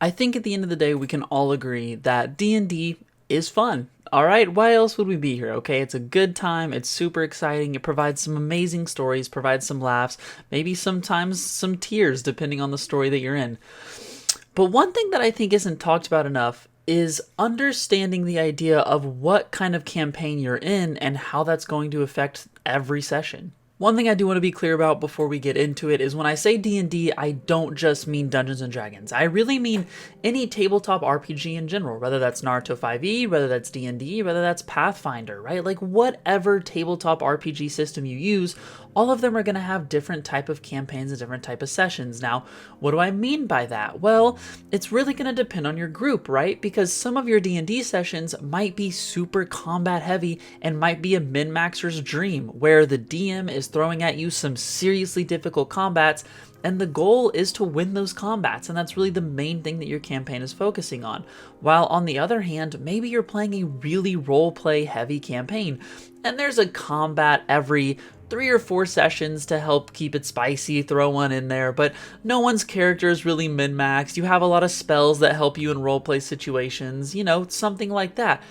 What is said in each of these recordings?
I think at the end of the day, we can all agree that D&D is fun. All right, why else would we be here? Okay, it's a good time. It's super exciting. It provides some amazing stories, provides some laughs, maybe sometimes some tears, depending on the story that you're in. But one thing that I think isn't talked about enough is understanding the idea of what kind of campaign you're in and how that's going to affect every session. One thing I do want to be clear about before we get into it is when I say D&D, I don't just mean Dungeons and Dragons. I really mean any tabletop RPG in general, whether that's Naruto 5e, whether that's D&D, whether that's Pathfinder, right? Like whatever tabletop RPG system you use, all of them are going to have different type of campaigns and different type of sessions. Now, what do I mean by that? Well, it's really going to depend on your group, right? Because some of your D&D sessions might be super combat heavy and might be a min-maxer's dream, where the DM is throwing at you some seriously difficult combats, and the goal is to win those combats, and that's really the main thing that your campaign is focusing on. While on the other hand, maybe you're playing a really roleplay heavy campaign, and there's a combat every 3 or 4 sessions to help keep it spicy, throw one in there, but no one's character is really min-maxed. You have a lot of spells that help you in roleplay situations, something like that.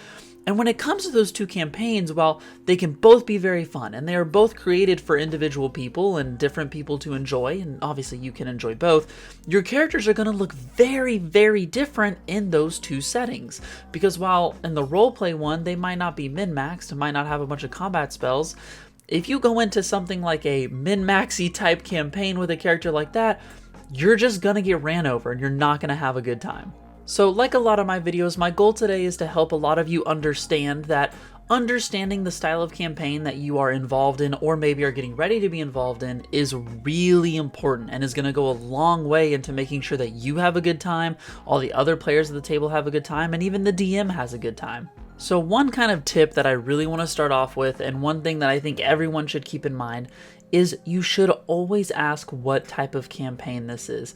And when it comes to those two campaigns, while they can both be very fun, and they are both created for individual people and different people to enjoy, and obviously you can enjoy both, your characters are going to look very, very different in those two settings. Because while in the roleplay one, they might not be min-maxed, might not have a bunch of combat spells, if you go into something like a min-maxy type campaign with a character like that, you're just going to get ran over and you're not going to have a good time. So like a lot of my videos, my goal today is to help a lot of you understand that understanding the style of campaign that you are involved in or maybe are getting ready to be involved in is really important and is going to go a long way into making sure that you have a good time, all the other players at the table have a good time, and even the DM has a good time. So one kind of tip that I really want to start off with, and one thing that I think everyone should keep in mind, is you should always ask what type of campaign this is.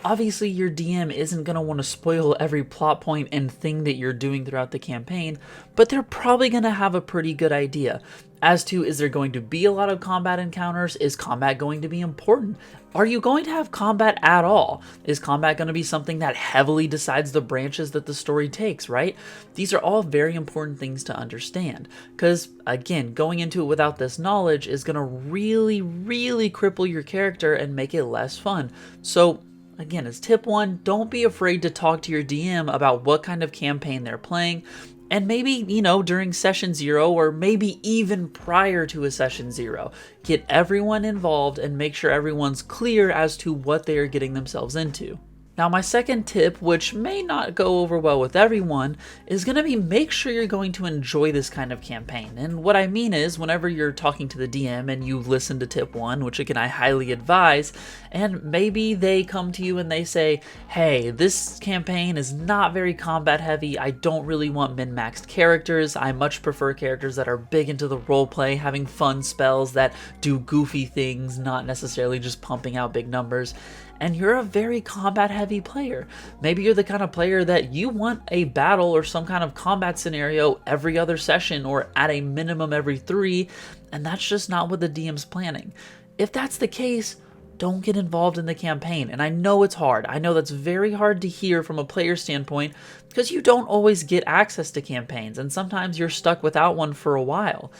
Obviously, your DM isn't going to want to spoil every plot point and thing that you're doing throughout the campaign, but they're probably going to have a pretty good idea as to, is there going to be a lot of combat encounters? Is combat going to be important? Are you going to have combat at all? Is combat going to be something that heavily decides the branches that the story takes, right? These are all very important things to understand, because again, going into it without this knowledge is going to really, really cripple your character and make it less fun. So again, as tip 1, don't be afraid to talk to your DM about what kind of campaign they're playing, and maybe, during session 0 or maybe even prior to a session 0, get everyone involved and make sure everyone's clear as to what they are getting themselves into. Now, my second tip, which may not go over well with everyone, is going to be make sure you're going to enjoy this kind of campaign. And what I mean is, whenever you're talking to the DM and you listen to tip 1, which again I highly advise, and maybe they come to you and they say, hey, this campaign is not very combat heavy, I don't really want min-maxed characters, I much prefer characters that are big into the roleplay, having fun spells that do goofy things, not necessarily just pumping out big numbers. And you're a very combat heavy player. Maybe you're the kind of player that you want a battle or some kind of combat scenario every other session or at a minimum every 3, and that's just not what the DM's planning. If that's the case, don't get involved in the campaign. And I know it's hard. I know that's very hard to hear from a player standpoint because you don't always get access to campaigns, and sometimes you're stuck without one for a while.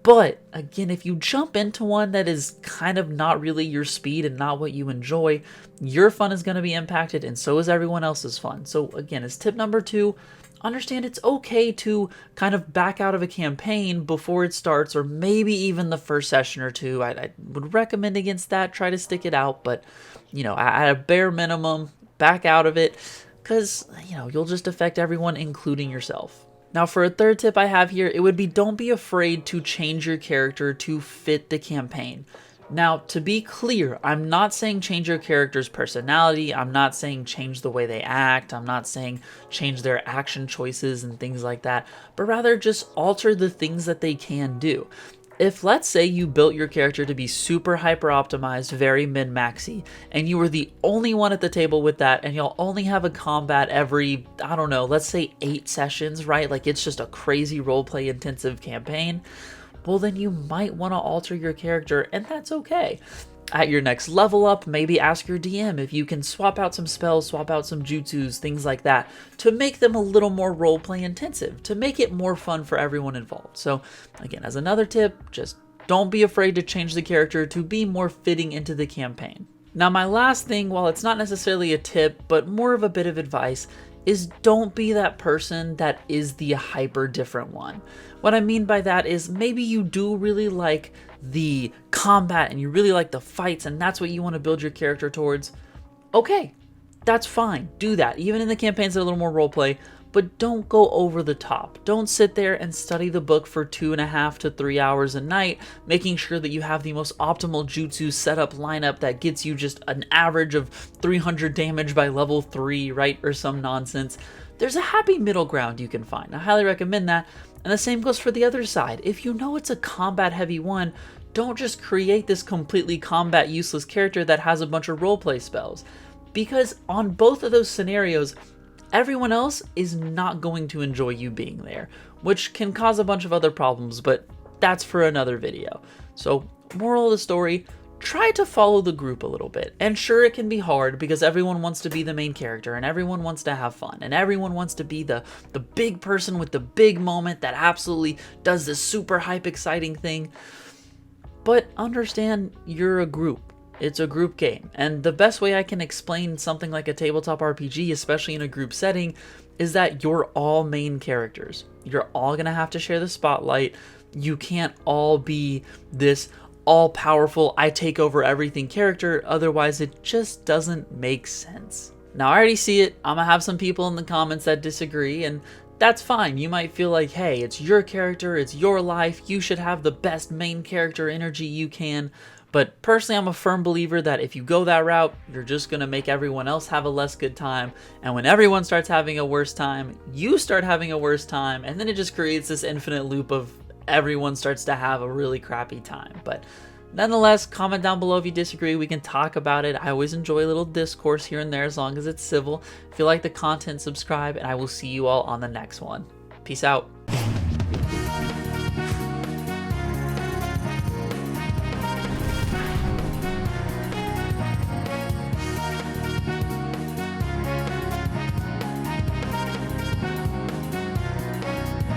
But again, if you jump into one that is kind of not really your speed and not what you enjoy, your fun is going to be impacted and so is everyone else's fun. So again, as tip number 2, understand it's okay to kind of back out of a campaign before it starts, or maybe even the first session or 2. I would recommend against that. Try to stick it out, but at a bare minimum, back out of it, because you'll just affect everyone, including yourself. Now, for a third tip I have here, it would be don't be afraid to change your character to fit the campaign. Now, to be clear, I'm not saying change your character's personality, I'm not saying change the way they act, I'm not saying change their action choices and things like that, but rather just alter the things that they can do. If, let's say, you built your character to be super hyper optimized, very min-maxy, and you were the only one at the table with that, and you'll only have a combat every, I don't know, let's say 8 sessions, right? Like it's just a crazy roleplay intensive campaign. Well, then you might want to alter your character, and that's okay. At your next level up, maybe ask your DM if you can swap out some spells, swap out some jutsus, things like that, to make them a little more roleplay intensive, to make it more fun for everyone involved. So again, as another tip, just don't be afraid to change the character to be more fitting into the campaign. Now my last thing, while it's not necessarily a tip, but more of a bit of advice, is don't be that person that is the hyper different one. What I mean by that is maybe you do really like the combat and you really like the fights and that's what you want to build your character towards. Okay, that's fine. Do that. Even in the campaigns that are a little more roleplay, but don't go over the top. Don't sit there and study the book for 2.5 to 3 hours a night, making sure that you have the most optimal jutsu setup lineup that gets you just an average of 300 damage by level 3, right? Or some nonsense. There's a happy middle ground you can find. I highly recommend that. And the same goes for the other side. If you know it's a combat heavy one, don't just create this completely combat useless character that has a bunch of roleplay spells. Because on both of those scenarios, everyone else is not going to enjoy you being there, which can cause a bunch of other problems, but that's for another video. So, moral of the story, try to follow the group a little bit. And sure, it can be hard because everyone wants to be the main character and everyone wants to have fun and everyone wants to be the big person with the big moment that absolutely does this super hype exciting thing. But understand you're a group. It's a group game, and the best way I can explain something like a tabletop RPG, especially in a group setting, is that you're all main characters. You're all gonna have to share the spotlight. You can't all be this all-powerful, I take over everything character, otherwise it just doesn't make sense. Now I already see it, I'm gonna have some people in the comments that disagree, and that's fine. You might feel like, hey, it's your character, it's your life, you should have the best main character energy you can. But personally, I'm a firm believer that if you go that route, you're just going to make everyone else have a less good time. And when everyone starts having a worse time, you start having a worse time. And then it just creates this infinite loop of everyone starts to have a really crappy time. But nonetheless, comment down below if you disagree. We can talk about it. I always enjoy a little discourse here and there as long as it's civil. If you like the content, subscribe, and I will see you all on the next one. Peace out.